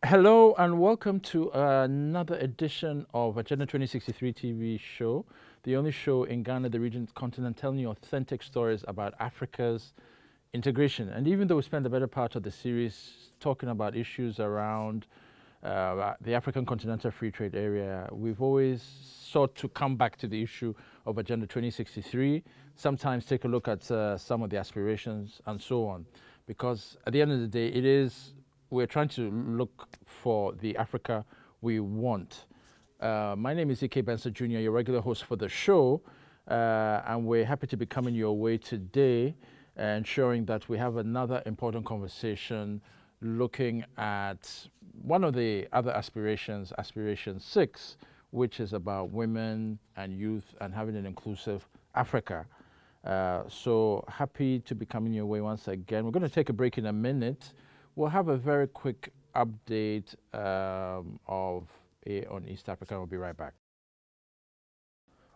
Hello and welcome to another edition of Agenda 2063 TV show, the only show in Ghana, the region, continent, telling you authentic stories about Africa's integration. And even though we spent the better part of the series talking about issues around the African Continental Free Trade Area, we've always sought to come back to the issue of Agenda 2063, sometimes take a look at some of the aspirations and so on. Because at the end of the day, we're trying to look for the Africa we want. My name is Ike Benson Jr., your regular host for the show, and we're happy to be coming your way today and ensuring that we have another important conversation looking at one of the other aspirations, Aspiration 6, which is about women and youth and having an inclusive Africa. So happy to be coming your way once again. We're going to take a break in a minute. We'll have a very quick update of on East Africa. We'll be right back.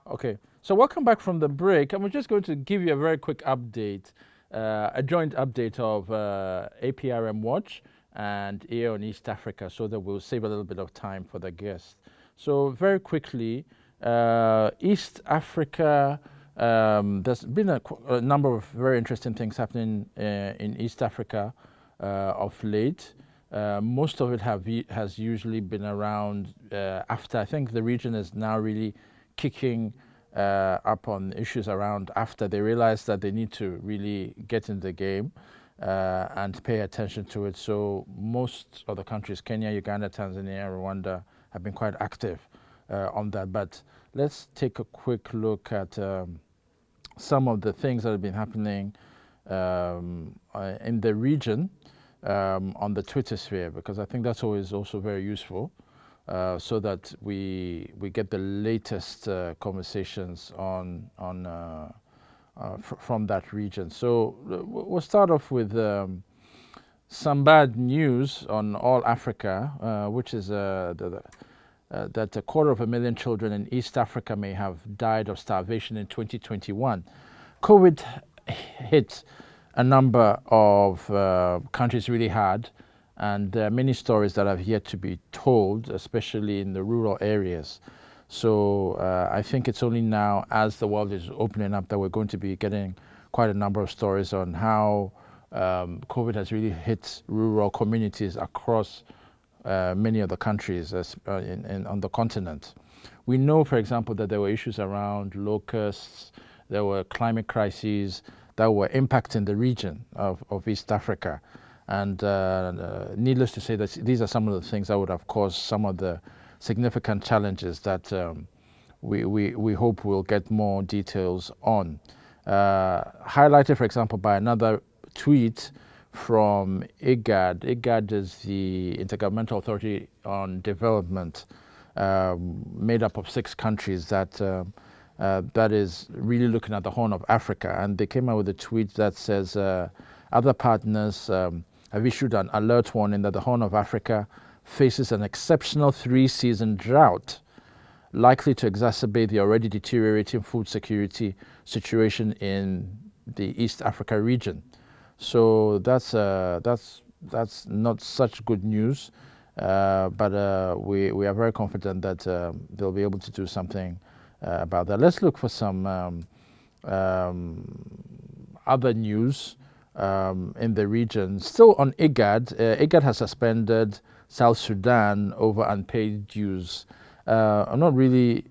Okay, so welcome back from the break. And we're just going to give you a very quick update, a joint update of APRM Watch and on East Africa, so that we'll save a little bit of time for the guests. So very quickly, East Africa, there's been a number of very interesting things happening in East Africa of late. Most of it has usually been around after. I think the region is now really kicking up on issues around after they realize that they need to really get in the game and pay attention to it. So most of the countries, Kenya, Uganda, Tanzania, Rwanda, have been quite active on that. But let's take a quick look at some of the things that have been happening in the region on the Twitter sphere, because I think that's always also very useful, so that we get the latest conversations from that region. So we'll start off with some bad news on all Africa, which is that 250,000 children in East Africa may have died of starvation in 2021. COVID hit a number of countries really hard, and there are many stories that have yet to be told, especially in the rural areas. So I think it's only now, as the world is opening up, that we're going to be getting quite a number of stories on how COVID has really hit rural communities across many of the countries on the continent. We know, for example, that there were issues around locusts, there were climate crises that were impacting the region of East Africa. And needless to say, that these are some of the things that would have caused some of the significant challenges that we hope we'll get more details on. Highlighted, for example, by another tweet from IGAD. IGAD is the Intergovernmental Authority on Development, made up of 6 countries that is really looking at the Horn of Africa. And they came out with a tweet that says, other partners have issued an alert warning that the Horn of Africa faces an exceptional 3-season drought, likely to exacerbate the already deteriorating food security situation in the East Africa region. So that's not such good news, but we are very confident that they'll be able to do something about that. Let's look for some other news in the region. Still on IGAD, IGAD has suspended South Sudan over unpaid dues. I'm not really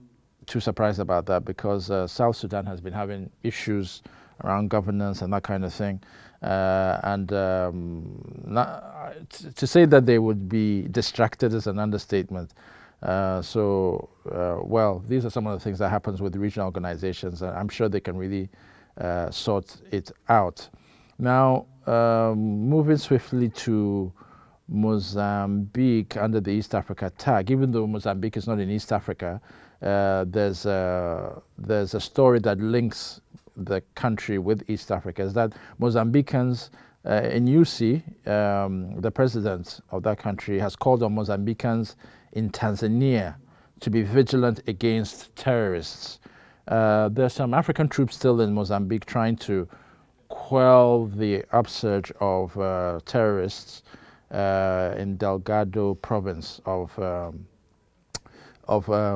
too surprised about that, because South Sudan has been having issues around governance and that kind of thing. To say that they would be distracted is an understatement. Well, these are some of the things that happens with regional organizations, and I'm sure they can really sort it out. Now, moving swiftly to Mozambique under the East Africa tag. Even though Mozambique is not in East Africa, there's a story that links the country with East Africa. Is that Mozambicans in UC, the president of that country, has called on Mozambicans in Tanzania to be vigilant against terrorists. There's some African troops still in Mozambique trying to quell the upsurge of terrorists in Delgado province of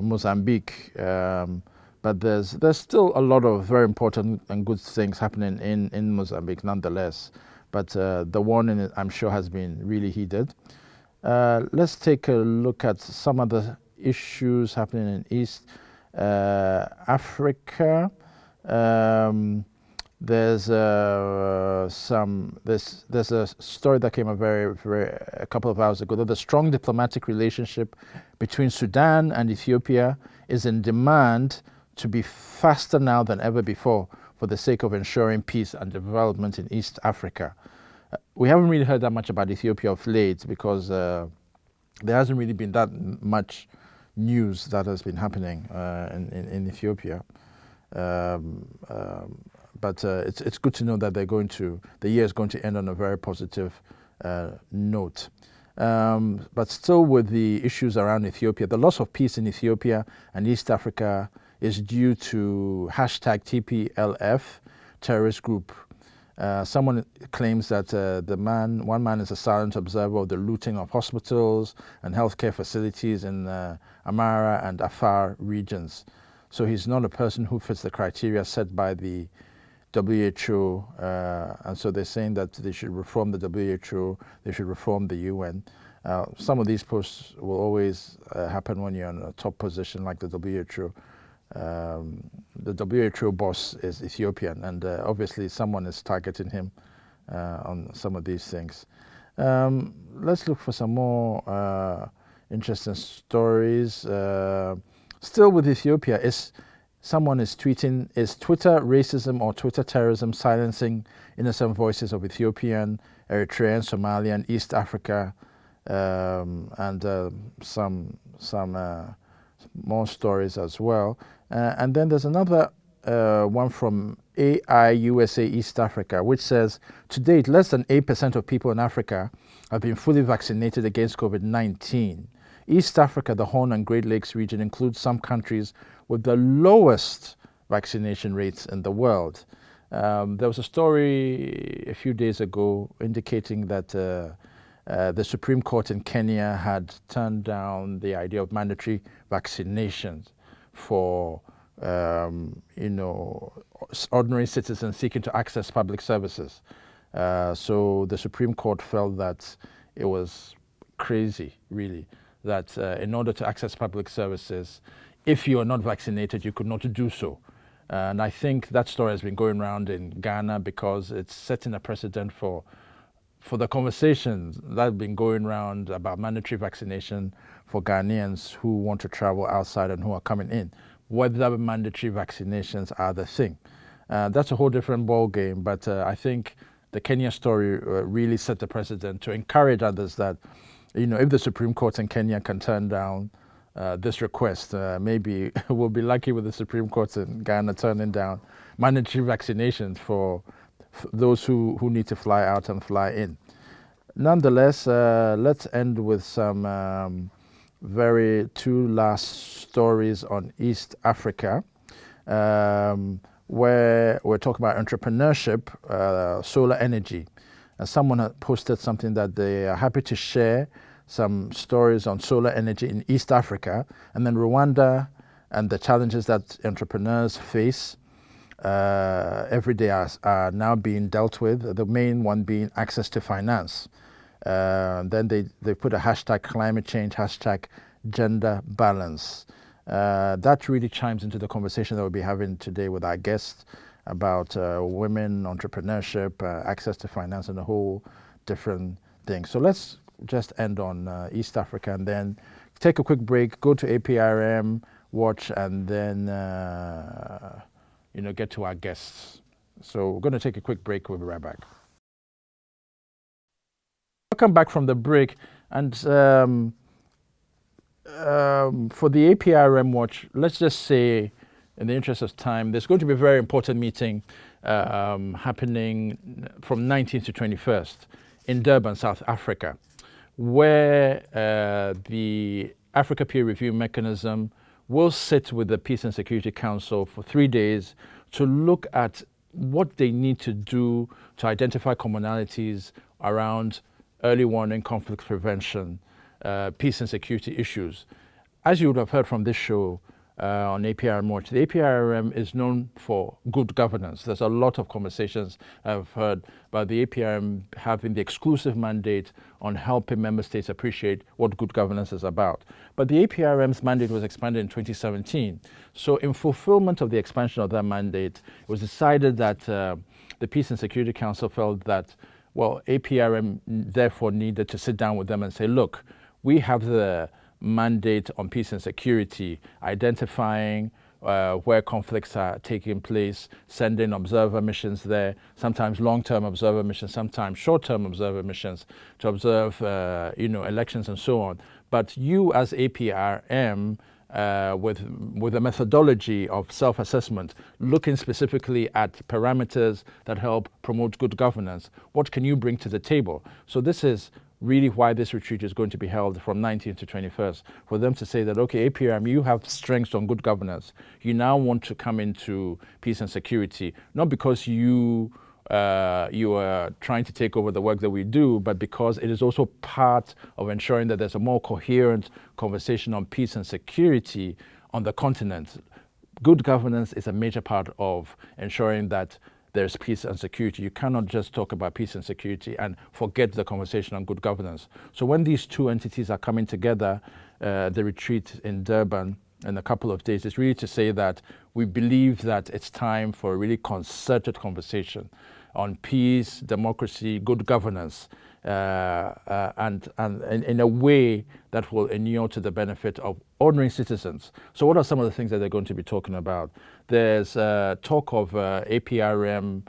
Mozambique. But there's still a lot of very important and good things happening in Mozambique nonetheless. But the warning, I'm sure, has been really heeded. Let's take a look at some of the issues happening in East Africa. There's a story that came up a couple of hours ago that the strong diplomatic relationship between Sudan and Ethiopia is in demand to be faster now than ever before for the sake of ensuring peace and development in East Africa. We haven't really heard that much about Ethiopia of late because there hasn't really been that much news that has been happening in Ethiopia. But it's good to know that the year is going to end on a very positive note. But still with the issues around Ethiopia, the loss of peace in Ethiopia and East Africa is due to #TPLF terrorist group. Someone claims that one man is a silent observer of the looting of hospitals and healthcare facilities in Amhara and Afar regions. So he's not a person who fits the criteria set by the WHO, and so they're saying that they should reform the WHO, they should reform the UN. Some of these posts will always happen when you're in a top position like the WHO. The WHO boss is Ethiopian, and obviously someone is targeting him on some of these things. Let's look for some more interesting stories. Still with Ethiopia, someone is tweeting, is Twitter racism or Twitter terrorism silencing innocent voices of Ethiopian, Eritrean, Somalian, East Africa, and some more stories as well. And then there's another one from AI USA East Africa, which says, to date, less than 8% of people in Africa have been fully vaccinated against COVID-19. East Africa, the Horn and Great Lakes region, includes some countries with the lowest vaccination rates in the world. There was a story a few days ago indicating that the Supreme Court in Kenya had turned down the idea of mandatory vaccinations for ordinary citizens seeking to access public services. So the Supreme Court felt that it was crazy, really, that in order to access public services, if you are not vaccinated, you could not do so. And I think that story has been going around in Ghana because it's setting a precedent for the conversations that have been going around about mandatory vaccination for Ghanaians who want to travel outside and who are coming in, whether mandatory vaccinations are the thing. That's a whole different ball game, but I think the Kenya story really set the precedent to encourage others that, if the Supreme Court in Kenya can turn down this request, maybe we'll be lucky with the Supreme Court in Ghana turning down mandatory vaccinations for those who need to fly out and fly in. Nonetheless, let's end with some two last stories on East Africa, where we're talking about entrepreneurship, solar energy. Someone had posted something that they are happy to share some stories on solar energy in East Africa, and then Rwanda and the challenges that entrepreneurs face every day are now being dealt with, the main one being access to finance. Then they put a hashtag climate change, hashtag gender balance. That really chimes into the conversation that we'll be having today with our guests about women, entrepreneurship, access to finance, and a whole different thing. So let's just end on East Africa and then take a quick break, go to APRM, watch, and then get to our guests. So we're going to take a quick break. We'll be right back. Welcome back from the break, and for the APRM watch, let's just say, in the interest of time, there's going to be a very important meeting happening from 19th to 21st in Durban, South Africa, where the Africa Peer Review Mechanism will sit with the Peace and Security Council for 3 days to look at what they need to do to identify commonalities around early warning, conflict prevention, peace and security issues. As you would have heard from this show on APRM Watch, the APRM is known for good governance. There's a lot of conversations I've heard about the APRM having the exclusive mandate on helping member states appreciate what good governance is about. But the APRM's mandate was expanded in 2017. So in fulfillment of the expansion of that mandate, it was decided that the Peace and Security Council felt that, well, APRM therefore needed to sit down with them and say, look, we have the mandate on peace and security, identifying where conflicts are taking place, sending observer missions there, sometimes long-term observer missions, sometimes short-term observer missions to observe, elections and so on. But you as APRM, with a methodology of self-assessment, looking specifically at parameters that help promote good governance, what can you bring to the table? So this is really why this retreat is going to be held from 19th to 21st, for them to say that, okay, APRM, you have strengths on good governance. You now want to come into peace and security, not because you are trying to take over the work that we do, but because it is also part of ensuring that there's a more coherent conversation on peace and security on the continent. Good governance is a major part of ensuring that there's peace and security. You cannot just talk about peace and security and forget the conversation on good governance. So when these two entities are coming together, the retreat in Durban in a couple of days, is really to say that we believe that it's time for a really concerted conversation on peace, democracy, good governance, and in a way that will inure to the benefit of ordinary citizens. So what are some of the things that they're going to be talking about? There's talk of APRM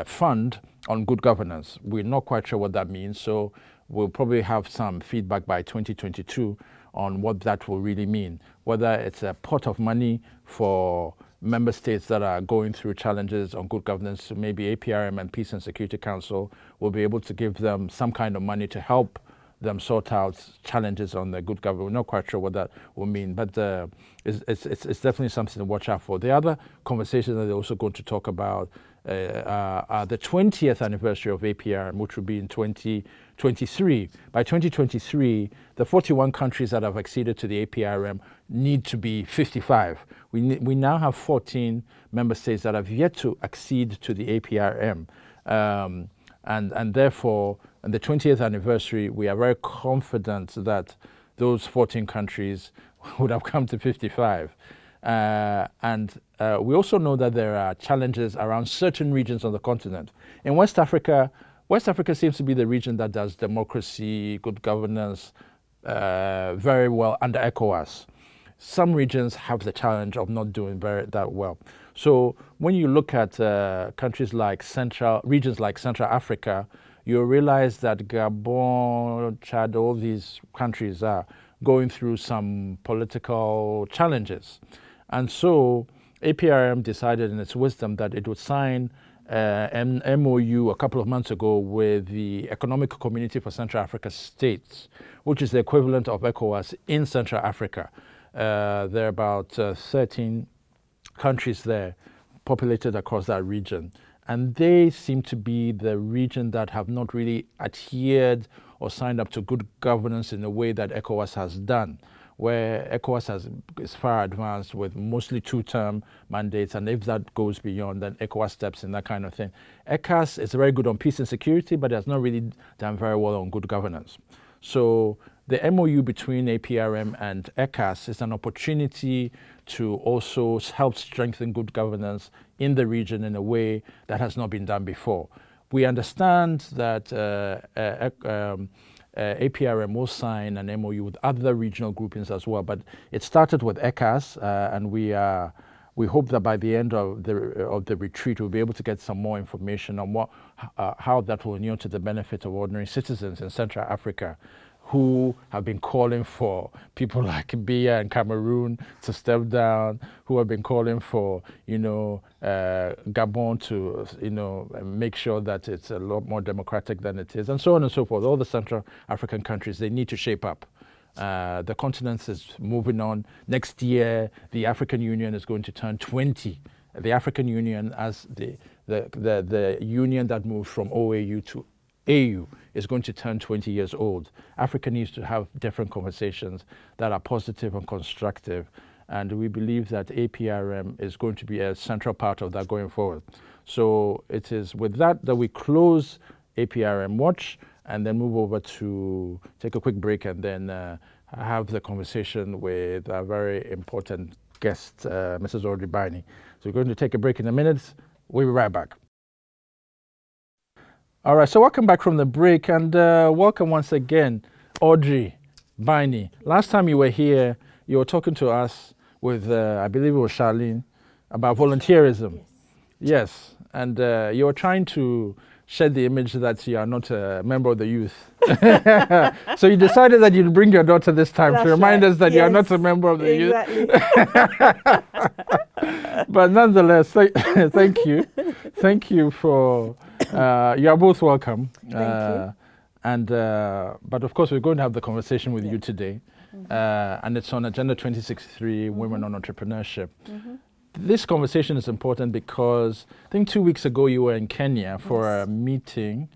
fund on good governance. We're not quite sure what that means, so we'll probably have some feedback by 2022 on what that will really mean, whether it's a pot of money for member states that are going through challenges on good governance. So maybe APRM and Peace and Security Council will be able to give them some kind of money to help them sort out challenges on the good government. We're not quite sure what that will mean, but it's definitely something to watch out for. The other conversations that they're also going to talk about are the 20th anniversary of APRM, which will be in 2023. By 2023, the 41 countries that have acceded to the APRM need to be 55. We now have 14 member states that have yet to accede to the APRM. And therefore, on the 20th anniversary, we are very confident that those 14 countries would have come to 55. And we also know that there are challenges around certain regions on the continent. In West Africa seems to be the region that does democracy, good governance very well under ECOWAS. Some regions have the challenge of not doing that well. So when you look at regions like Central Africa, you realize that Gabon, Chad, all these countries are going through some political challenges. And so APRM decided in its wisdom that it would sign an MOU a couple of months ago with the Economic Community for Central Africa States, which is the equivalent of ECOWAS in Central Africa. There are about 13 countries there populated across that region. And they seem to be the region that have not really adhered or signed up to good governance in the way that ECOWAS has done, where ECOWAS is far advanced with mostly two-term mandates, and if that goes beyond, then ECOWAS steps in, that kind of thing. ECAS is very good on peace and security, but has not really done very well on good governance. So the MOU between APRM and ECAS is an opportunity to also help strengthen good governance in the region in a way that has not been done before. We understand that APRM will sign an MOU with other regional groupings as well, but it started with ECAS, and we hope that by the end of the retreat, we'll be able to get some more information on how that will inure to the benefit of ordinary citizens in Central Africa, who have been calling for people like Biya and Cameroon to step down, who have been calling for, Gabon to, make sure that it's a lot more democratic than it is, and so on and so forth. All the Central African countries, they need to shape up. The continent is moving on. Next year, the African Union is going to turn 20. The African Union as the union that moved from OAU to AU is going to turn 20 years old. Africa needs to have different conversations that are positive and constructive. And we believe that APRM is going to be a central part of that going forward. So it is with that we close APRM Watch and then move over to take a quick break and then have the conversation with a very important guest, Mrs. Audrey Biney. So we're going to take a break in a minute. We'll be right back. All right, so welcome back from the break, and welcome once again, Audrey Biney. Last time you were here, you were talking to us with, I believe it was Charlene, about volunteerism. Yes, and you were trying to shed the image that you are not a member of the youth. So you decided that you'd bring your daughter this time to remind us that you are not a member of the youth. But nonetheless, thank you. Thank you for, you are both welcome. Thank you. And, but of course, we're going to have the conversation with you today. And it's on Agenda 2063, Women on Entrepreneurship. This conversation is important because I think 2 weeks ago you were in Kenya for a meeting.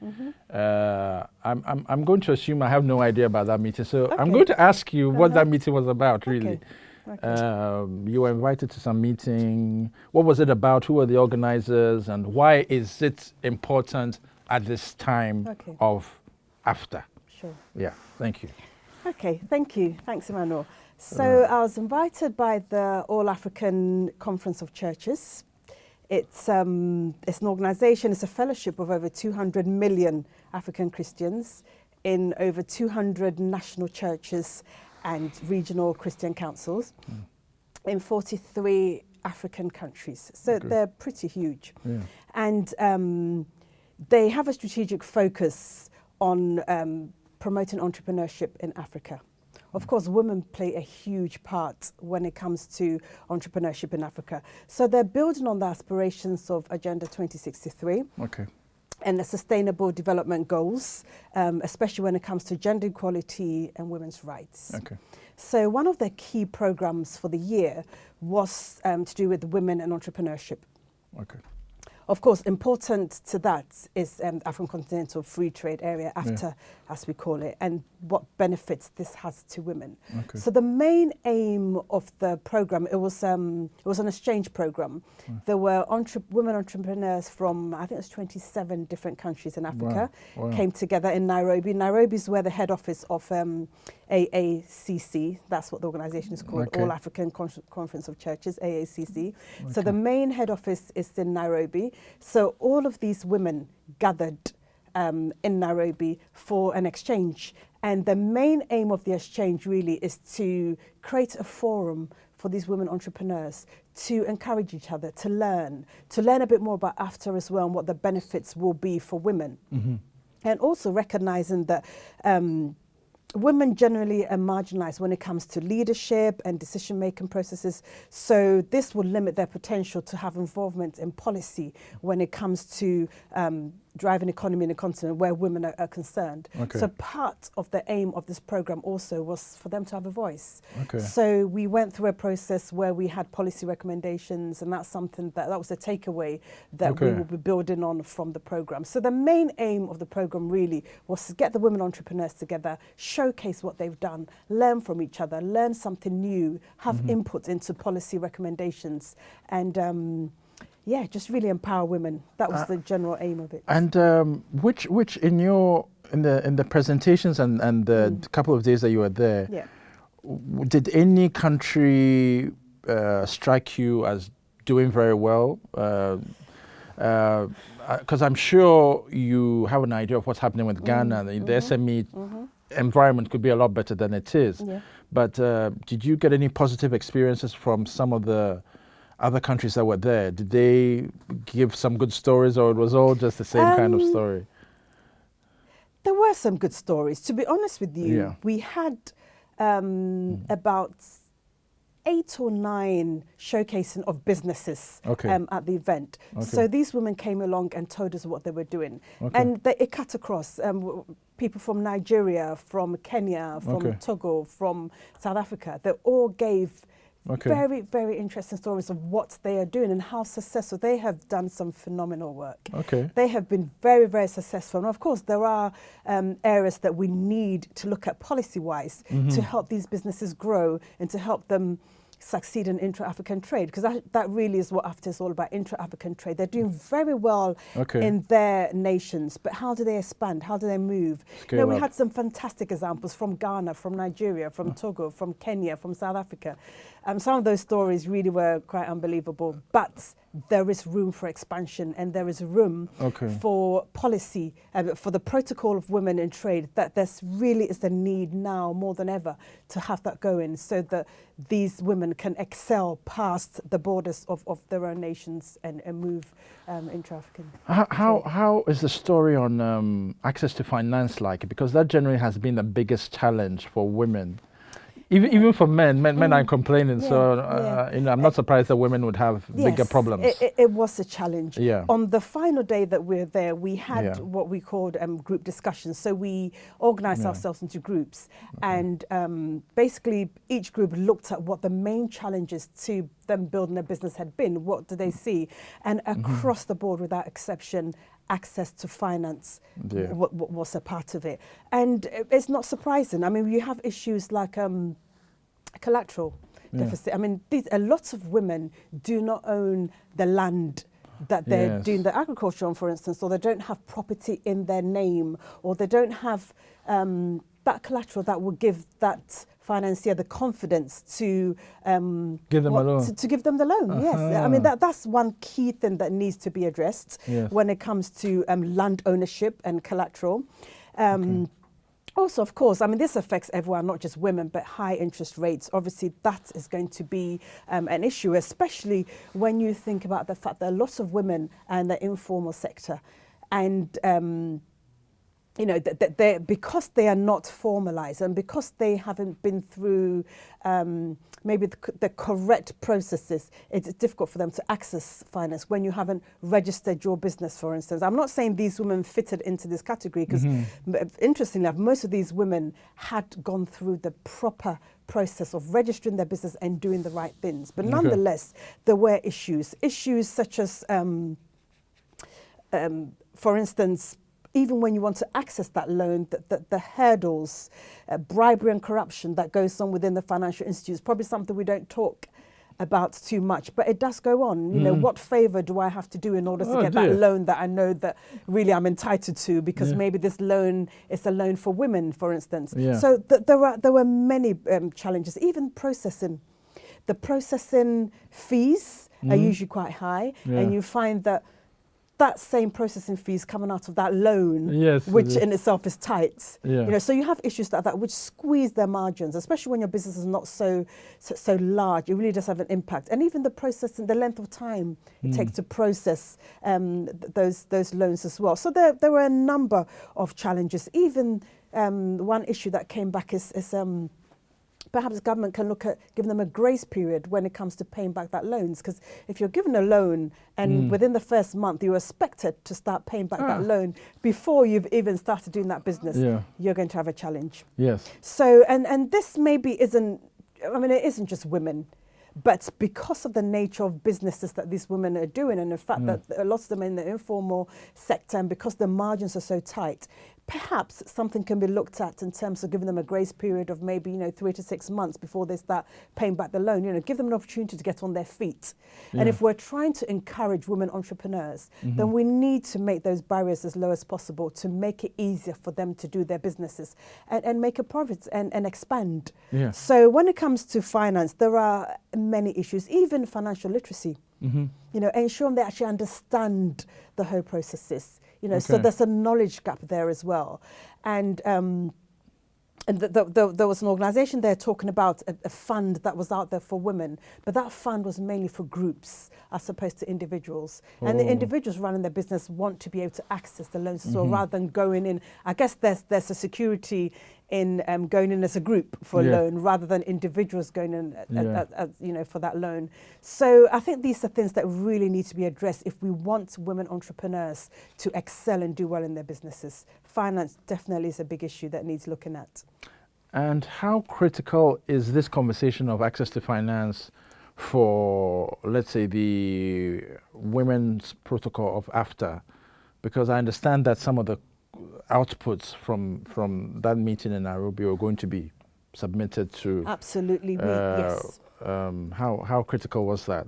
I'm going to assume I have no idea about that meeting, so I'm going to ask you what that meeting was about, really. You were invited to some meeting. What was it about? Who were the organizers? And why is it important at this time of after? Sure. Yeah, thank you. Okay, thank you. Thanks, Emmanuel. So I was invited by the All African Conference of Churches. It's an organization, it's a fellowship of over 200 million African Christians in over 200 national churches and regional Christian councils in 43 African countries. So they're pretty huge. And they have a strategic focus on promoting entrepreneurship in Africa. Of course, women play a huge part when it comes to entrepreneurship in Africa. So they're building on the aspirations of Agenda 2063 and the Sustainable Development Goals, especially when it comes to gender equality and women's rights. So one of their key programs for the year was to do with women and entrepreneurship. Of course, important to that is African Continental Free Trade Area, AfTA, as we call it, and what benefits this has to women. So the main aim of the program, it was an exchange program. There were women entrepreneurs from, I think it was 27 different countries in Africa, came together in Nairobi. Nairobi is where the head office of AACC, that's what the organization is called, All African Conference of Churches, AACC. So the main head office is in Nairobi. So all of these women gathered in Nairobi for an exchange. And the main aim of the exchange really is to create a forum for these women entrepreneurs to encourage each other, to learn a bit more about AfTA as well and what the benefits will be for women. And also recognizing that women generally are marginalized when it comes to leadership and decision-making processes. So this will limit their potential to have involvement in policy when it comes to driving economy in a continent where women are concerned. So part of the aim of this program also was for them to have a voice. So we went through a process where we had policy recommendations, and that's something that was a takeaway that we will be building on from the program. So the main aim of the program really was to get the women entrepreneurs together, showcase what they've done, learn from each other, learn something new, have input into policy recommendations, and just really empower women. That was the general aim of it. And which in the presentations and the couple of days that you were there, did any country strike you as doing very well? Because I'm sure you have an idea of what's happening with Ghana. The SME environment could be a lot better than it is. But did you get any positive experiences from some of the other countries that were there? Did they give some good stories, or it was all just the same kind of story? There were some good stories. To be honest with you, we had about 8 or 9 showcasing of businesses at the event. So these women came along and told us what they were doing. And it cut across people from Nigeria, from Kenya, from Togo, from South Africa. They all gave Okay. Very, very interesting stories of what they are doing and how successful. They have done some phenomenal work. Okay. They have been very, very successful. And of course, there are areas that we need to look at policy-wise to help these businesses grow and to help them succeed in intra-African trade, because that really is what AFTA is all about, intra-African trade. They're doing very well in their nations, but how do they expand? How do they move? Scale up. We had some fantastic examples from Ghana, from Nigeria, from Togo, from Kenya, from South Africa. Some of those stories really were quite unbelievable, but there is room for expansion and there is room for policy, for the protocol of women in trade, that there's really is the need now more than ever to have that going so that these women can excel past the borders of their own nations and move intra-African. How is the story on access to finance like? Because that generally has been the biggest challenge for women. Even for men are complaining. I'm not surprised that women would have bigger problems. It was a challenge. Yeah. On the final day that we were there, we had what we called group discussions. So we organized ourselves into groups, and basically each group looked at what the main challenges to them building a business had been. What do they see? And across the board, without exception, access to finance was a part of it. And it's not surprising. I mean, you have issues like collateral deficit. I mean, a lot of women do not own the land that they're doing the agriculture on, for instance, or they don't have property in their name, or they don't have that collateral that will give that financier the confidence to give them a loan. To give them the loan. Yes, I mean that's one key thing that needs to be addressed when it comes to land ownership and collateral. Also, of course, I mean this affects everyone, not just women, but high interest rates. Obviously, that is going to be an issue, especially when you think about the fact that a lot of women are in the informal sector, and you know, because they are not formalized and because they haven't been through maybe the correct processes, it's difficult for them to access finance when you haven't registered your business, for instance. I'm not saying these women fitted into this category, because interestingly, most of these women had gone through the proper process of registering their business and doing the right things. But nonetheless, there were issues such as, for instance, even when you want to access that loan, the hurdles, bribery and corruption that goes on within the financial institutes, probably something we don't talk about too much, but it does go on. You know, what favor do I have to do in order to get that loan that I know that really I'm entitled to, because maybe this loan is a loan for women, for instance. So there were many challenges, even processing. The processing fees are usually quite high, and you find that same processing fees coming out of that loan, which in itself is tight. You know, so you have issues like that which squeeze their margins, especially when your business is not so large. It really does have an impact. And even the processing, the length of time it takes to process those loans as well. So there were a number of challenges. Even one issue that came back is perhaps the government can look at giving them a grace period when it comes to paying back that loans. Because if you're given a loan and within the first month you're expected to start paying back that loan before you've even started doing that business, you're going to have a challenge. Yes. So, and this maybe isn't, I mean, it isn't just women, but because of the nature of businesses that these women are doing, and the fact that a lot of them are in the informal sector, and because the margins are so tight, perhaps something can be looked at in terms of giving them a grace period of maybe 3 to 6 months before they start paying back the loan. Give them an opportunity to get on their feet. And if we're trying to encourage women entrepreneurs, then we need to make those barriers as low as possible to make it easier for them to do their businesses and make a profit and expand. So when it comes to finance, there are many issues, even financial literacy. Ensuring they actually understand the whole processes. So there's a knowledge gap there as well. And there was an organisation there talking about a fund that was out there for women, but that fund was mainly for groups as opposed to individuals. And the individuals running their business want to be able to access the loans as well, rather than going in. I guess there's a security in going in as a group for a loan rather than individuals going in for that loan. So I think these are things that really need to be addressed if we want women entrepreneurs to excel and do well in their businesses. Finance definitely is a big issue that needs looking at. And how critical is this conversation of access to finance for, let's say, the women's protocol of AFTA? Because I understand that some of the outputs from that meeting in Nairobi are going to be submitted to. Absolutely, yes. How critical was that?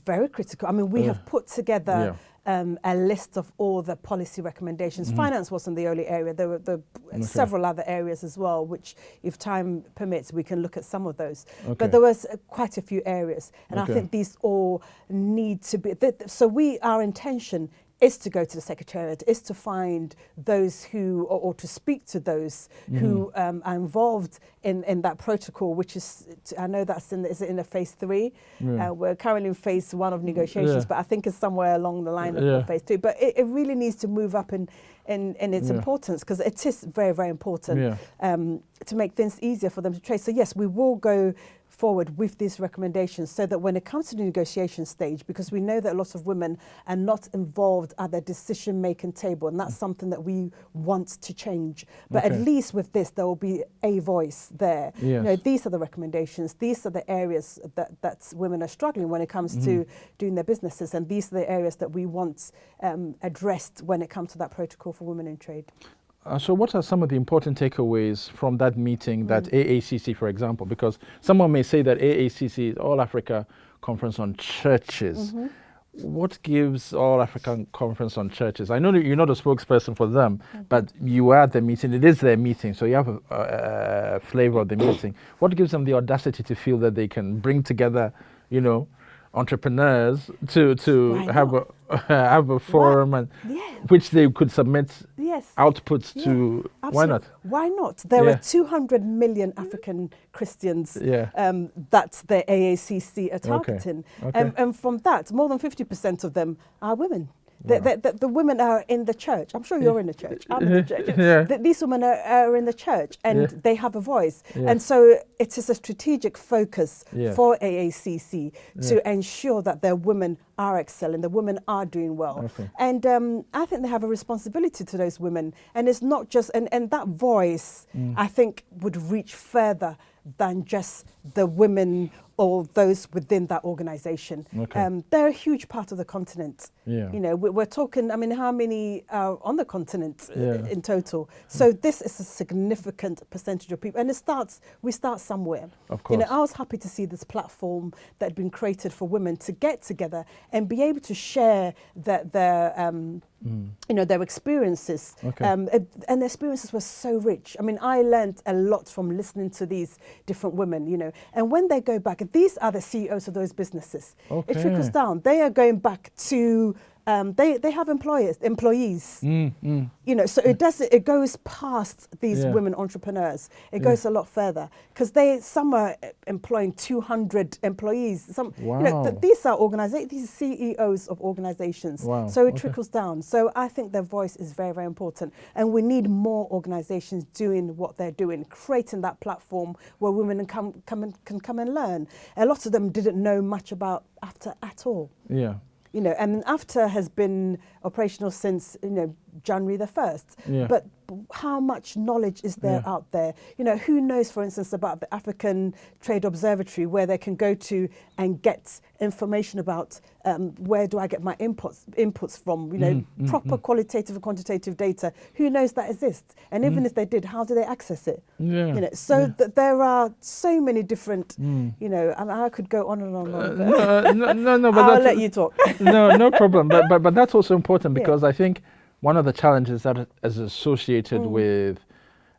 Very critical. I mean, we have put together a list of all the policy recommendations. Finance wasn't the only area. There were several other areas as well, which, if time permits, we can look at some of those. But there was quite a few areas. And I think these all need to be... So our intention is to go to the Secretariat, is to find those who, or to speak to those who are involved in that protocol, which is, I know that's is it in a phase 3? We're currently in phase 1 of negotiations, but I think it's somewhere along the line of phase 2. But it really needs to move up in its importance, because it is very, very important to make things easier for them to trade. So yes, we will go forward with these recommendations so that when it comes to the negotiation stage, because we know that a lot of women are not involved at the decision-making table, and that's something that we want to change. But at least with this, there will be a voice there. Yes. You know, these are the recommendations. These are the areas that women are struggling when it comes to doing their businesses, and these are the areas that we want addressed when it comes to that protocol for women in trade. So what are some of the important takeaways from that meeting, that AACC, for example? Because someone may say that AACC is All Africa Conference on Churches. What gives All African Conference on Churches? I know that you're not a spokesperson for them, but you are at the meeting. It is their meeting, so you have a flavor of the meeting. What gives them the audacity to feel that they can bring together, you know, entrepreneurs to have a forum and which they could submit outputs to? Absolutely. Why not? Why not? There are 200 million African Christians that the AACC are targeting. And from that, more than 50% of them are women. The women are in the church. I'm sure you're in the church. I'm in the church. These women are in the church, and they have a voice. And so it is a strategic focus for AACC to ensure that their women are excelling, the women are doing well. And I think they have a responsibility to those women. And it's not just, and that voice, I think, would reach further than just the women or those within that organization. They're a huge part of the continent. You know, we're talking, I mean, how many are on the continent in total? So this is a significant percentage of people. And we start somewhere. Of course. You know, I was happy to see this platform that had been created for women to get together and be able to share you know, their experiences. And their experiences were so rich. I mean, I learned a lot from listening to these different women, you know. And when they go back, these are the CEOs of those businesses. It trickles down. They are going back to, they have employees. You know, so it goes past these women entrepreneurs. It goes a lot further, because some are employing 200 employees. You know, these are these are CEOs of organizations. So it trickles down. So I think their voice is very, very important. And we need more organizations doing what they're doing, creating that platform where women can come and learn. A lot of them didn't know much about AFTA at all. You know, and AFTA has been operational since, you know, January the 1st. But how much knowledge is there out there? You know, who knows, for instance, about the African Trade Observatory, where they can go to and get information about where do I get my inputs from? You know, proper qualitative and quantitative data. Who knows that exists? And even if they did, how do they access it? You know, so there are so many different. You know, and I could go on and on. No, but I'll let you talk. No problem. But that's also important, because I think one of the challenges that is associated with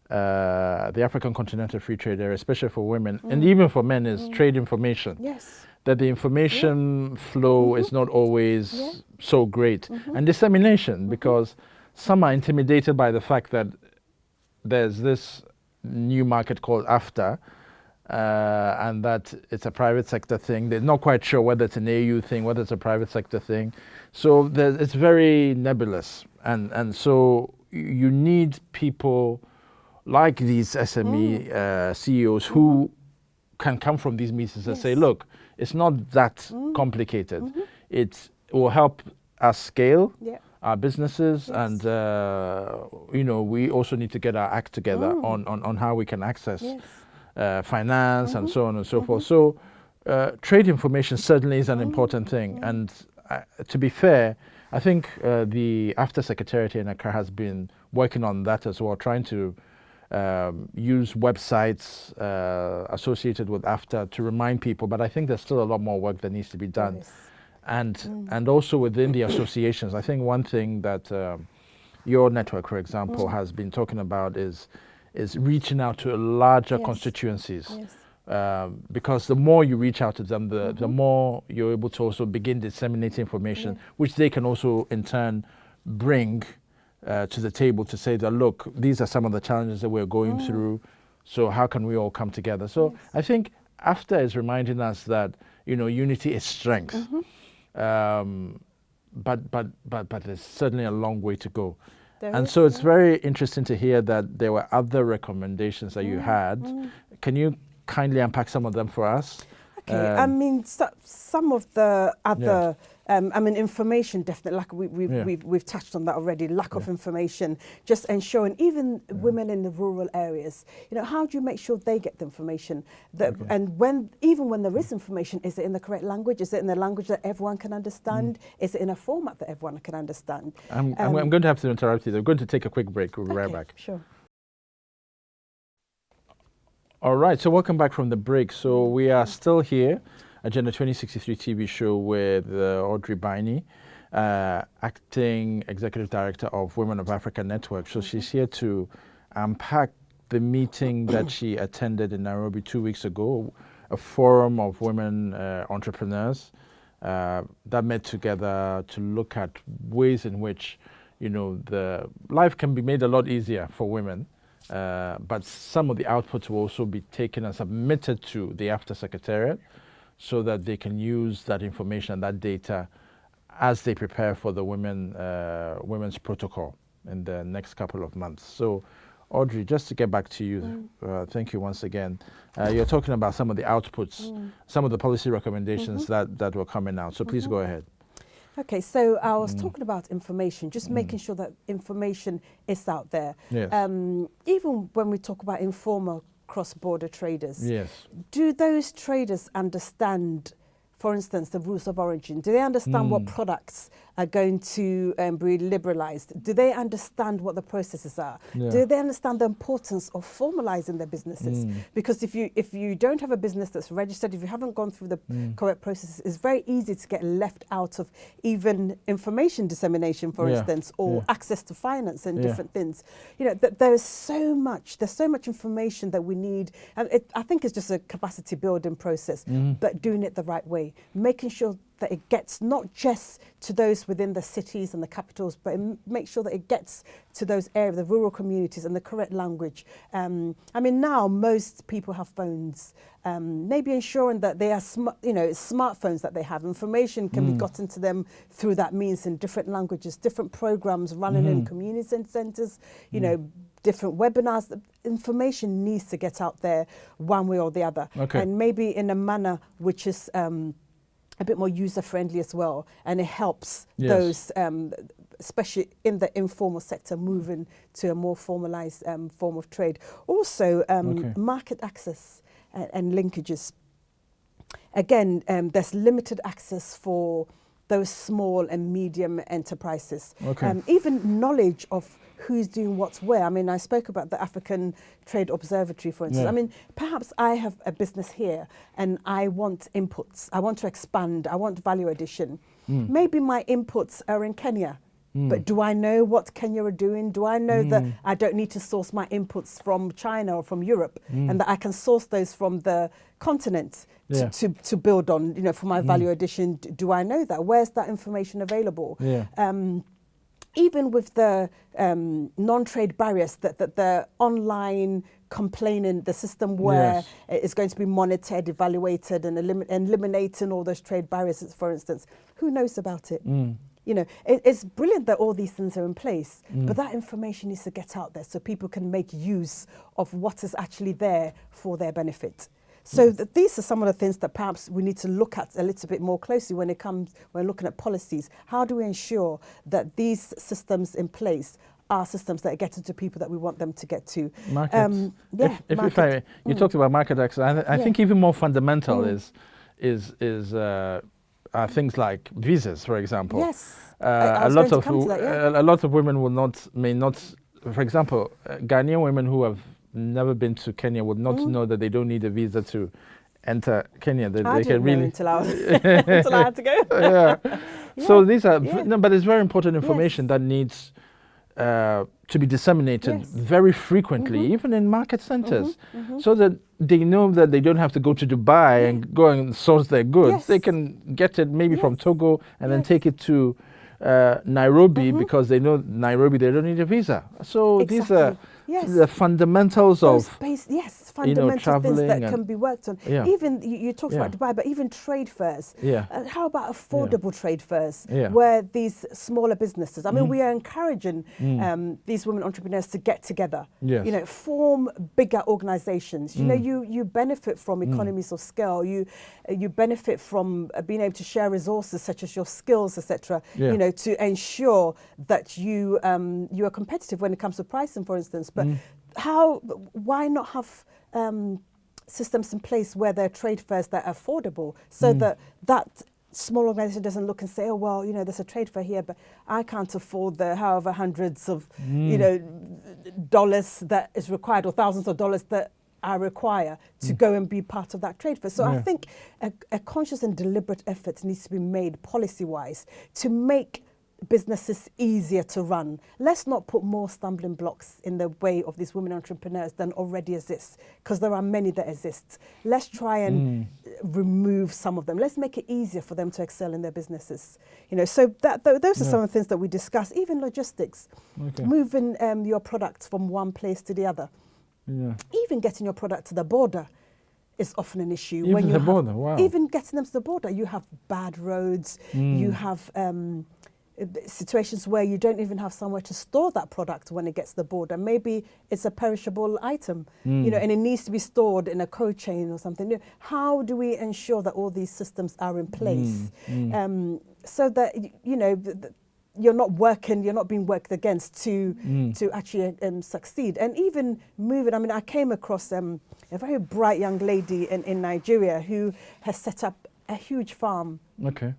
the African Continental Free Trade Area, especially for women and even for men, is trade information. That the information flow is not always so great. And dissemination, because some are intimidated by the fact that there's this new market called AFTA, and that it's a private sector thing. They're not quite sure whether it's an AU thing, whether it's a private sector thing. So it's very nebulous. And so you need people like these SME CEOs who can come from these meetings and say, look, it's not that complicated. It will help us scale. our businesses, Yes. and we also need to get our act together on how we can access finance and so on and so forth. So trade information certainly is an important thing, and to be fair, I think the AFTA Secretariat in Accra has been working on that as well, trying to use websites associated with AFTA to remind people, but I think there's still a lot more work that needs to be done. Yes. And also within the associations, I think one thing that your network, for example, has been talking about is reaching out to larger constituencies. Yes. Because the more you reach out to them, the more you're able to also begin disseminating information, which they can also in turn bring to the table to say that, look, these are some of the challenges that we're going through, so how can we all come together? So I think AFTA is reminding us that, unity is strength. But there's certainly a long way to go. So it's very interesting to hear that there were other recommendations that you had. Can you kindly unpack some of them for us? Okay, I mean, some of the other, information definitely, like we've touched on that already, lack of information, just ensuring even women in the rural areas, how do you make sure they get the information? And even when there is information, is it in the correct language? Is it in the language that everyone can understand? Is it in a format that everyone can understand? I'm going to have to interrupt you. We're going to take a quick break. We'll be right back. Sure. All right, so welcome back from the break. So we are still here, Agenda 2063 TV show with Audrey Biney, Acting Executive Director of Women of Africa Network. So she's here to unpack the meeting that she attended in Nairobi 2 weeks ago, a forum of women entrepreneurs that met together to look at ways in which, the life can be made a lot easier for women. But some of the outputs will also be taken and submitted to the AFTA Secretariat so that they can use that information and that data as they prepare for the women's protocol in the next couple of months. So, Audrey, just to get back to you, thank you once again. You're talking about some of the outputs, some of the policy recommendations that were coming out. So please go ahead. Okay, so I was talking about information, just making sure that information is out there. Yes. Even when we talk about informal cross-border traders, yes, do those traders understand, for instance, the rules of origin? Do they understand what products are going to be liberalized? Do they understand what the processes are? Do they understand the importance of formalizing their businesses? Because if you don't have a business that's registered, if you haven't gone through the correct processes, it's very easy to get left out of even information dissemination, for instance, or access to finance and different things. There's so much information that we need. And I think it's just a capacity building process, but doing it the right way, making sure that it gets not just to those within the cities and the capitals, but make sure that it gets to those areas, the rural communities, and the correct language. Now most people have phones. Maybe ensuring that they are smartphones that they have. Information can be gotten to them through that means in different languages, different programs running in community centres, different webinars. The information needs to get out there one way or the other. Okay. And maybe in a manner which is a bit more user-friendly as well, and it helps those, especially in the informal sector, moving to a more formalized form of trade. Also, market access and linkages. Again, there's limited access for those small and medium enterprises. Even knowledge of who's doing what's where. I spoke about the African Trade Observatory, for instance. Perhaps I have a business here and I want inputs. I want to expand. I want value addition. Maybe my inputs are in Kenya. But do I know what Kenya are doing? Do I know that I don't need to source my inputs from China or from Europe, and that I can source those from the continent to build on, for my value addition? Do I know that? Where's that information available? Even with the non-trade barriers, that the online complaining, the system where it's going to be monitored, evaluated, and eliminating all those trade barriers, for instance, who knows about it? It's brilliant that all these things are in place, but that information needs to get out there so people can make use of what is actually there for their benefit. So these are some of the things that perhaps we need to look at a little bit more closely when we're looking at policies. How do we ensure that these systems in place are systems that are getting to people that we want them to get to? Markets. Market. You talked about market access. I think even more fundamental is things like visas, for example. Yes. A lot of women may not. For example, Ghanaian women who have never been to Kenya would not know that they don't need a visa to enter Kenya. I didn't know until I had to go. Yeah. So these are but it's very important information that needs to be disseminated very frequently, even in market centers, so that they know that they don't have to go to Dubai and go and source their goods. They can get it maybe from Togo and then take it to Nairobi, because they know Nairobi, they don't need a visa. So these are the fundamentals of fundamental things that can be worked on. Yeah. Even you talked about Dubai, but even trade fairs. Yeah. How about affordable trade fairs where these smaller businesses? I mean, we are encouraging these women entrepreneurs to get together. Yes. You know, form bigger organizations. You know, you benefit from economies of scale. You benefit from being able to share resources such as your skills, etc. You know, to ensure that you are competitive when it comes to pricing, for instance. But why not have systems in place where there are trade fairs that are affordable, so that small organization doesn't look and say, oh, well, you know, there's a trade fair here, but I can't afford the however hundreds of, you know, dollars that is required, or thousands of dollars that I require to go and be part of that trade fair. So I think a conscious and deliberate effort needs to be made policy-wise to make businesses easier to run. Let's not put more stumbling blocks in the way of these women entrepreneurs than already exist, because there are many that exist. Let's try and remove some of them. Let's make it easier for them to excel in their businesses. You know, so those are some of the things that we discuss. Even logistics, moving your products from one place to the other. Yeah. Even getting your product to the border is often an issue. Even getting them to the border, you have bad roads, you have situations where you don't even have somewhere to store that product when it gets to the border. Maybe it's a perishable item, you know, and it needs to be stored in a cold chain or something. How do we ensure that all these systems are in place so that, you know, you're not being worked against to actually succeed? And even moving, I mean, I came across a very bright young lady in Nigeria who has set up a huge farm. Okay.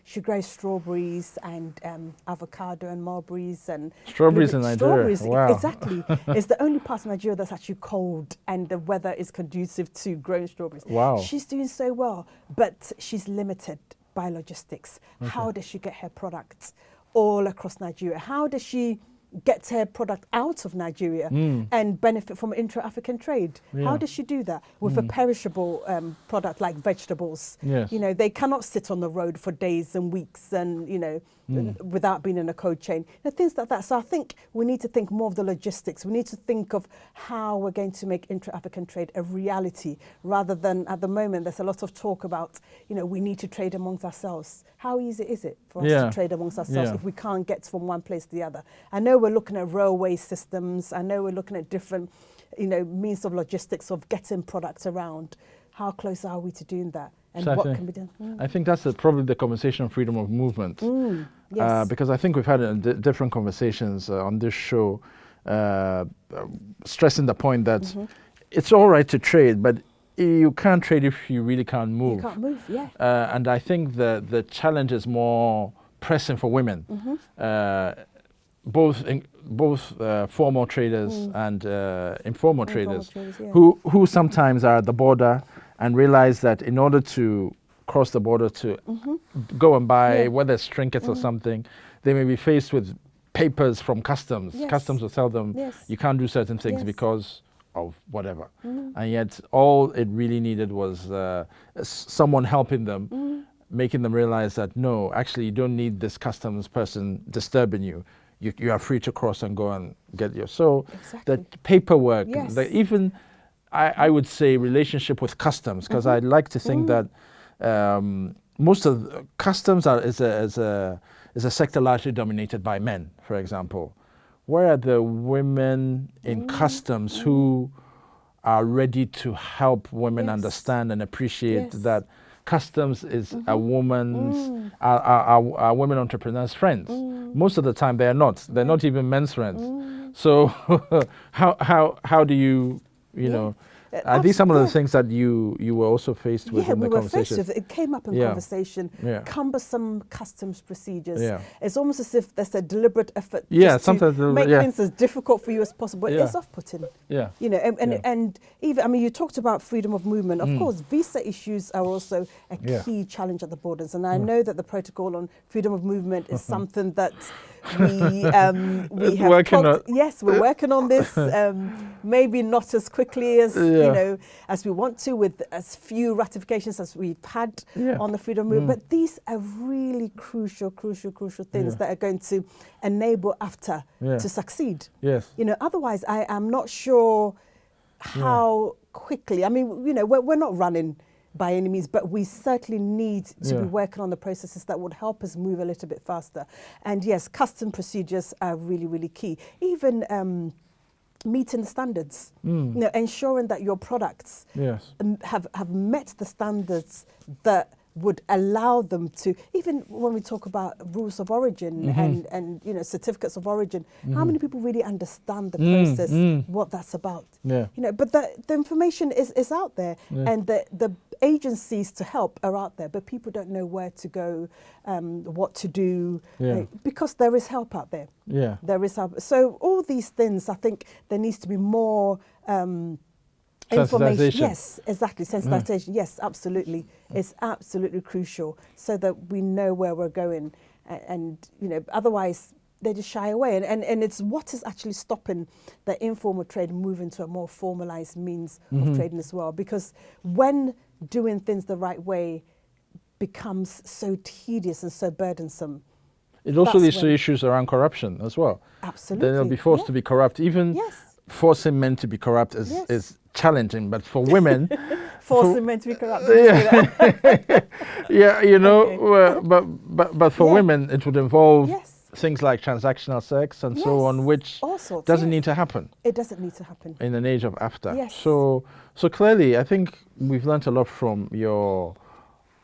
She grows strawberries and avocado and mulberries and strawberries in Nigeria. Wow. Exactly. It's the only part of Nigeria that's actually cold and the weather is conducive to growing strawberries. Wow. She's doing so well, but she's limited by logistics. Okay. How does she get her products all across Nigeria? How does she get her product out of Nigeria and benefit from intra-African trade? How does she do that with a perishable product like vegetables? Yes. You know, they cannot sit on the road for days and weeks and, you know, without being in a cold chain. You know, things like that. So I think we need to think more of the logistics. We need to think of how we're going to make intra-African trade a reality, rather than at the moment there's a lot of talk about, you know, we need to trade amongst ourselves. How easy is it for us to trade amongst ourselves if we can't get from one place to the other? I know we're looking at railway systems. I know we're looking at different, you know, means of logistics of getting products around. How close are we to doing that? And what can be done? I think that's probably the conversation on freedom of movement. Yes. Because I think we've had different conversations on this show, stressing the point that it's all right to trade, but you can't trade if you really can't move. You can't move, yeah. And I think the challenge is more pressing for women, both formal traders and informal traders, who sometimes are at the border and realize that in order to cross the border to go and buy, whether it's trinkets or something, they may be faced with papers from customs. Yes. Customs will tell them you can't do certain things because of whatever. And yet all it really needed was someone helping them, making them realize that, no, actually you don't need this customs person disturbing you. You are free to cross and go and get your. So the paperwork, even I would say relationship with customs, because I'd like to think that most of customs is a sector largely dominated by men, for example. Where are the women in customs who are ready to help women Yes. understand and appreciate Yes. that customs is a woman's, are women entrepreneurs' friends. Most of the time they are not. They're not even men's friends. So how do you, you know, are these some of the things that you were also faced with in the we were faced conversation? with it. It came up in Yeah. conversation. Yeah. Cumbersome customs procedures. Yeah. It's almost as if there's a deliberate effort Yeah, just sometimes to make things as difficult for you as possible. Yeah. It's off-putting. Yeah. You know, and even, I mean, you talked about freedom of movement. Of course, visa issues are also a Yeah. key challenge at the borders. And I know that the protocol on freedom of movement is something that we have working talked. on- Yes, we're working on this. Maybe not as quickly as you know as we want to, with as few ratifications as we've had on the freedom of movement. But these are really crucial things that are going to enable AFTA to succeed. Yes. You know, otherwise I am not sure how quickly. I mean, you know, we're not running by any means, but we certainly need to be working on the processes that would help us move a little bit faster. And yes, custom procedures are really key. Even meeting the standards, you know, ensuring that your products have met the standards that would allow them to, even when we talk about rules of origin and you know, certificates of origin, how many people really understand the process, what that's about? You know, but the information is out there, and the agencies to help are out there, but people don't know where to go, what to do, because there is help out there. There is help. So all these things, I think there needs to be more information. Yes, exactly. Sensitization. Yes, absolutely. It's absolutely crucial, so that we know where we're going, and you know, otherwise they just shy away. And it's what is actually stopping the informal trade moving to a more formalized means of trading as well. Because when doing things the right way becomes so tedious and so burdensome, it also leads to issues around corruption as well. Absolutely. Then they'll be forced to be corrupt. Even forcing men to be corrupt is challenging, but for women, forcing men to be corrupt. Yeah, you know, but for women, it would involve things like transactional sex and so on, which doesn't need to happen. It doesn't need to happen in an age of AFTA. So clearly, I think we've learned a lot from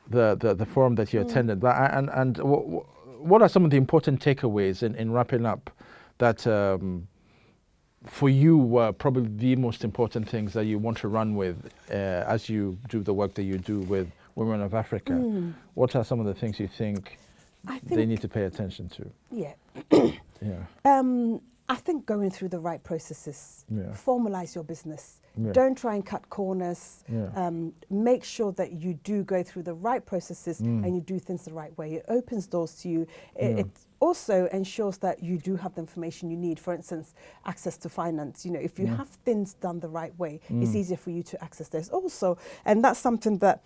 the forum that you attended. But and what are some of the important takeaways in wrapping up that for you were probably the most important things that you want to run with as you do the work that you do with Women of Africa? What are some of the things you think they need to pay attention to? I think going through the right processes, formalize your business. Don't try and cut corners. Make sure that you do go through the right processes and you do things the right way. It opens doors to you. It also ensures that you do have the information you need. For instance, access to finance. You know, if you have things done the right way, it's easier for you to access those. Also, and that's something that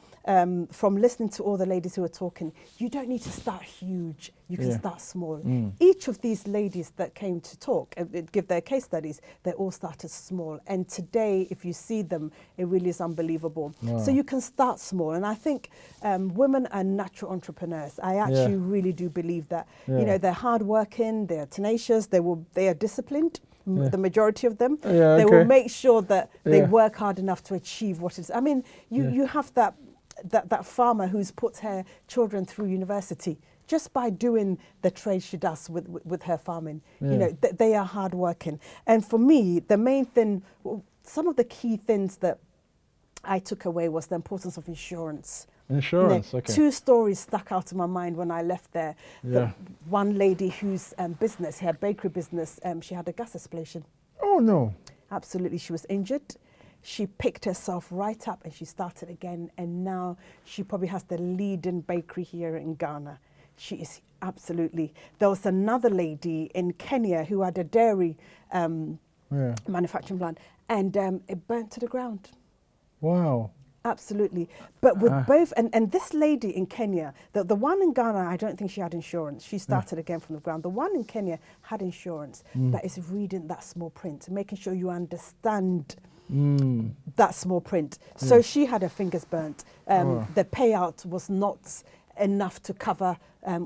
from listening to all the ladies who are talking, you don't need to start huge. You can start small. Each of these ladies that came to talk and give their case studies, they all started small. And today, if you see them, it really is unbelievable. So you can start small. And I think women are natural entrepreneurs. I actually really do believe that. You know, they're hardworking, they're tenacious, they are disciplined. The majority of them, they will make sure that they work hard enough to achieve what it is. I mean, you have that farmer who's put her children through university just by doing the trade she does with her farming. You know, they are hardworking. And for me, the main thing, some of the key things that I took away was the importance of insurance. Insurance, okay. Two stories stuck out in my mind when I left there. The one lady whose business, her bakery business, she had a gas explosion. Oh, no. Absolutely. She was injured. She picked herself right up and she started again. And now she probably has the leading bakery here in Ghana. She is absolutely. There was another lady in Kenya who had a dairy manufacturing plant, and it burnt to the ground. Wow. Absolutely. But with both, and this lady in Kenya, the one in Ghana, I don't think she had insurance. She started again from the ground. The one in Kenya had insurance, but it's reading that small print, making sure you understand that small print. So she had her fingers burnt. The payout was not enough to cover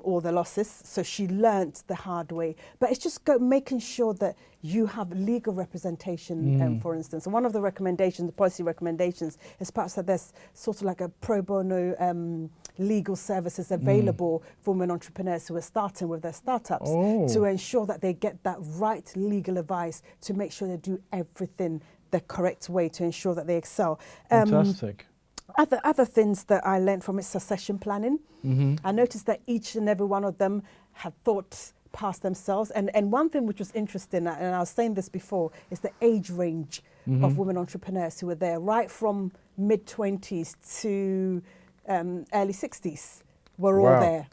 all the losses. So she learnt the hard way. But it's just making sure that you have legal representation, for instance. And one of the recommendations, the policy recommendations, is perhaps that there's sort of like a pro bono legal services available for women entrepreneurs who are starting with their startups to ensure that they get that right legal advice to make sure they do everything the correct way to ensure that they excel. Fantastic. Other things that I learned from it, succession planning. I noticed that each and every one of them had thought past themselves. And one thing which was interesting, and I was saying this before, is the age range of women entrepreneurs who were there, right from mid-20s to early 60s were all there.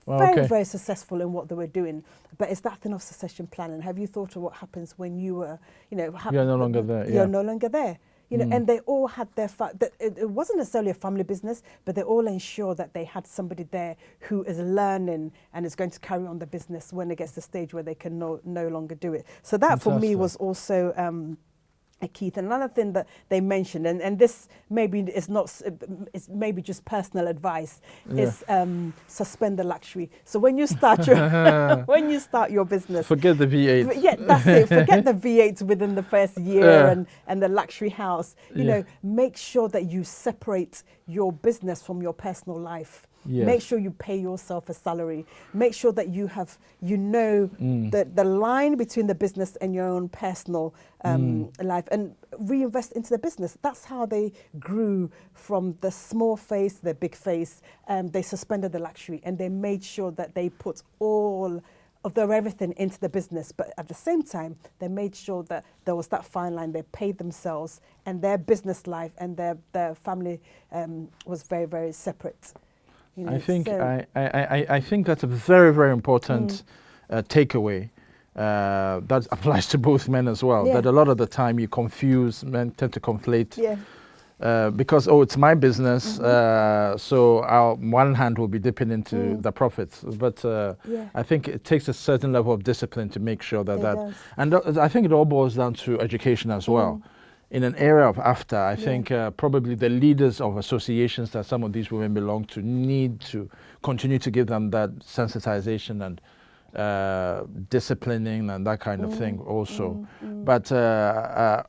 Very, very successful in what they were doing. But it's that thing of succession planning. Have you thought of what happens when you were, you're no longer there? You're no longer there. And they all had their, it wasn't necessarily a family business, but they all ensured that they had somebody there who is learning and is going to carry on the business when it gets to the stage where they can no longer do it. So that for me was also a key thing. Another thing that they mentioned, and this maybe is not, it's maybe just personal advice, is suspend the luxury. So when you start your business, forget the V8. Yeah, that's it. Forget the V8 within the first year and the luxury house. You know, make sure that you separate your business from your personal life. Yes. Make sure you pay yourself a salary. Make sure that you have, the line between the business and your own personal life, and reinvest into the business. That's how they grew from the small phase to the big phase. They suspended the luxury and they made sure that they put all of their everything into the business, but at the same time, they made sure that there was that fine line. They paid themselves, and their business life and their family was very, very separate. I think I think that's a very, very important takeaway. That applies to both men as well. That a lot of the time men tend to conflate. Because it's my business, so one hand will be dipping into the profits. But I think it takes a certain level of discipline to make sure that and I think it all boils down to education as well. In an era of after, I think probably the leaders of associations that some of these women belong to need to continue to give them that sensitization and disciplining and that kind of thing also. But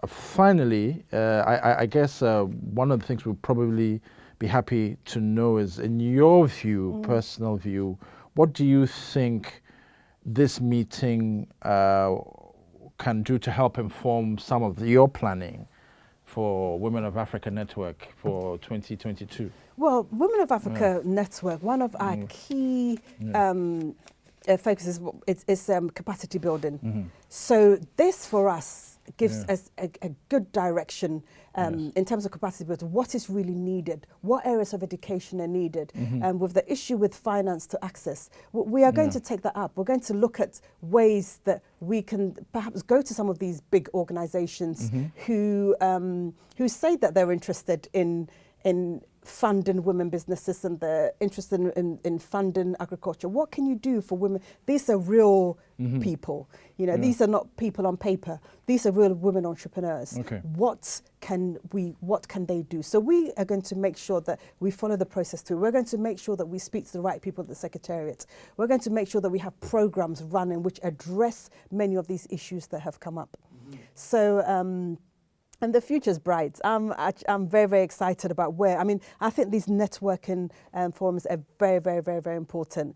finally, I guess one of the things we'll probably be happy to know is, in your view, personal view, what do you think this meeting can do to help inform some of your planning for Women of Africa Network for 2022? Well, Women of Africa Network, one of our key focuses is capacity building. So this for us gives us a good direction in terms of capacity building, what is really needed, what areas of education are needed, and with the issue with finance to access. We are going to take that up. We're going to look at ways that we can perhaps go to some of these big organizations who say that they're interested in funding women businesses and they're interested in funding agriculture. What can you do for women? These are real people. These are not people on paper. These are real women entrepreneurs. What can they do? So we are going to make sure that we follow the process through. We're going to make sure that we speak to the right people at the Secretariat. We're going to make sure that we have programs running which address many of these issues that have come up. So and the future's bright. I'm very, very excited about I think these networking forums are very, very, very, very important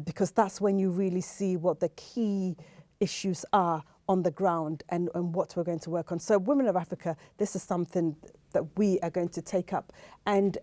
because that's when you really see what the key issues are on the ground and what we're going to work on. So Women of Africa, this is something that we are going to take up. And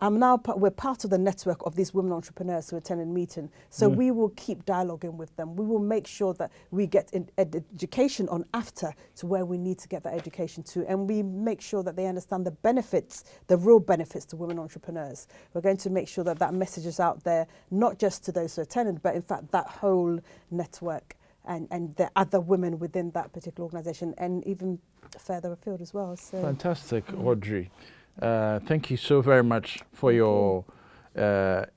we're part of the network of these women entrepreneurs who attend a meeting. So we will keep dialoguing with them. We will make sure that we get education on after to where we need to get that education to. And we make sure that they understand the benefits, the real benefits to women entrepreneurs. We're going to make sure that that message is out there, not just to those who attended, but in fact that whole network and the other women within that particular organization and even further afield as well. So fantastic, Audrey. Thank you so very much for your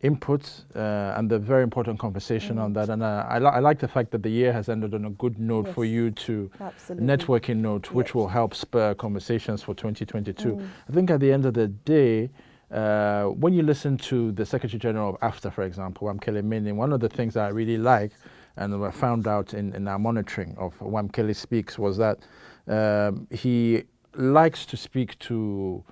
input and the very important conversation on that. And I like the fact that the year has ended on a good note for you to networking note, which will help spur conversations for 2022. I think at the end of the day, when you listen to the Secretary General of AFTA, for example, Wamkele Mene, one of the things that I really like and I found out in our monitoring of Wamkele Speaks was that he likes to speak to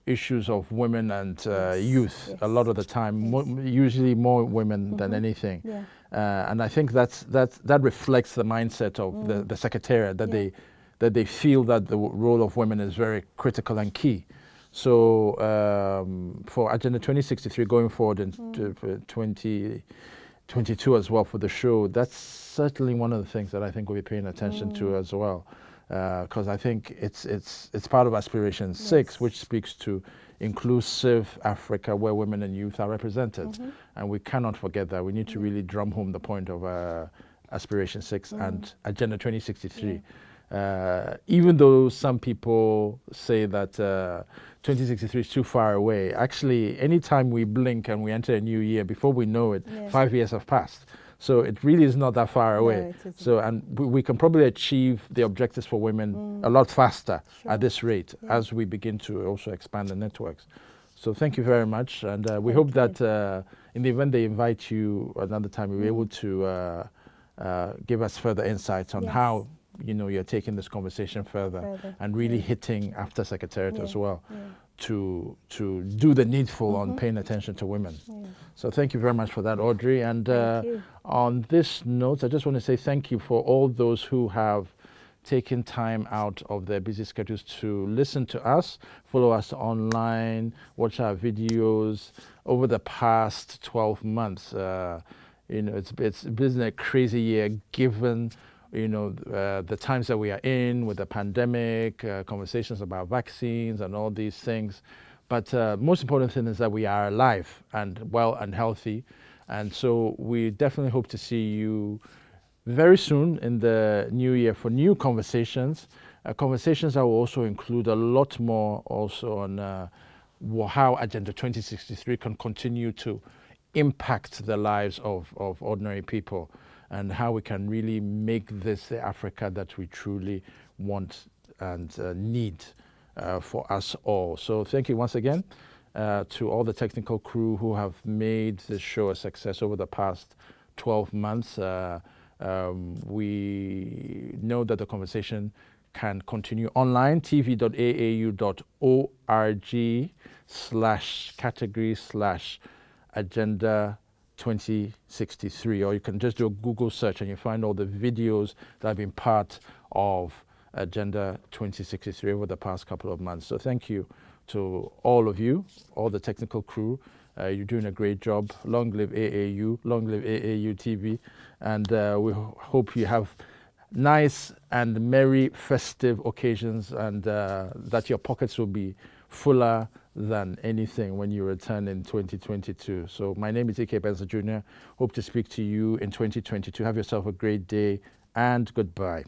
issues of women and youth a lot of the time, usually more women than anything. And I think that reflects the mindset of the Secretariat, that they feel that the role of women is very critical and key. So for Agenda 2063 going forward in 2022 as well for the show, that's certainly one of the things that I think we'll be paying attention to as well. Because I think it's part of Aspiration 6, which speaks to inclusive Africa where women and youth are represented. And we cannot forget that. We need to really drum home the point of Aspiration 6 and Agenda 2063. Even though some people say that 2063 is too far away, actually, anytime we blink and we enter a new year, before we know it, 5 years have passed. So it really is not that far away. So, and we can probably achieve the objectives for women a lot faster at this rate as we begin to also expand the networks. So thank you very much. And we hope that in the event they invite you another time, you'll be able to give us further insights on how you're taking this conversation further and really hitting AFTA Secretariat as well to do the needful on paying attention to women. So thank you very much for that, Audrey. And on this note, I just want to say thank you for all those who have taken time out of their busy schedules to listen to us, follow us online, watch our videos over the past 12 months. It's been a crazy year given the times that we are in with the pandemic, conversations about vaccines and all these things. But most important thing is that we are alive and well and healthy. And so we definitely hope to see you very soon in the new year for new conversations. Conversations that will also include a lot more also on how Agenda 2063 can continue to impact the lives of ordinary people, and how we can really make this the Africa that we truly want and need for us all. So thank you once again to all the technical crew who have made this show a success over the past 12 months. We know that the conversation can continue online, tv.aau.org/category/agenda 2063, or you can just do a Google search and you find all the videos that have been part of Agenda 2063 over the past couple of months. So thank you to all of you, all the technical crew. You're doing a great job. Long live AAU, long live AAU TV, and we hope you have nice and merry festive occasions, and that your pockets will be fuller than anything when you return in 2022. So my name is Ike Benza Jr. Hope to speak to you in 2022. Have yourself a great day and goodbye.